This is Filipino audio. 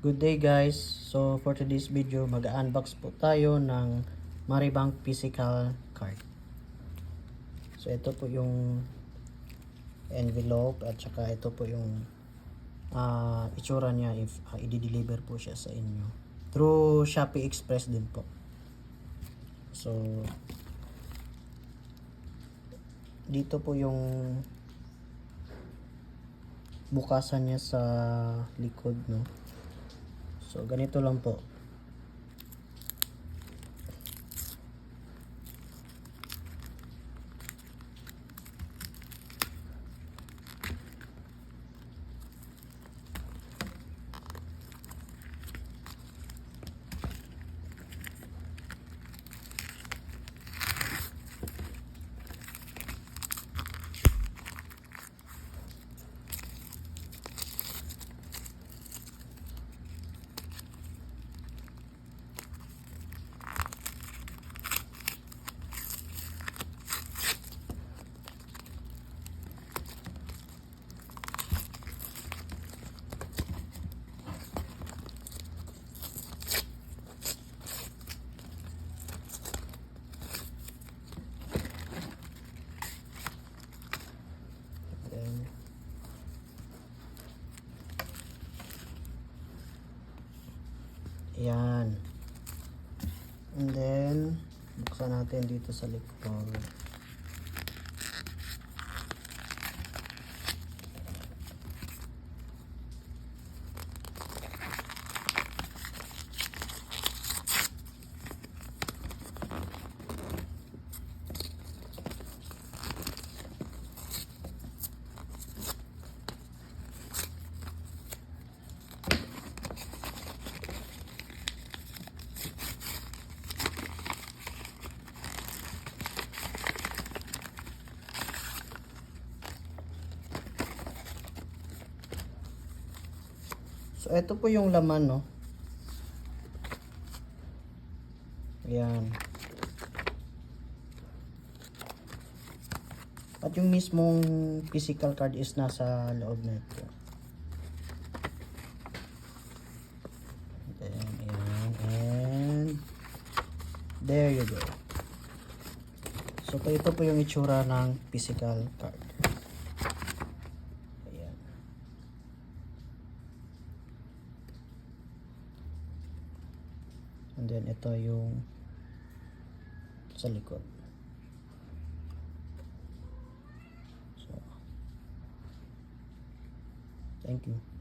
Good day guys. So for today's video, mag-unbox po tayo ng Maribank physical card. So ito po yung envelope at saka ito po yung itsura niya if i-deliver po siya sa inyo. Through Shopee Express din po. So dito po yung bukasan niya sa likod, no. So ganito lang po. Ayan. And then buksan natin dito sa likod. So ito po yung laman, no. Ayan. At yung mismong physical card is nasa loob nito. Then, ayan. And there you go. So ito po yung itsura ng physical card. And then ito yung sa likod. So, thank you.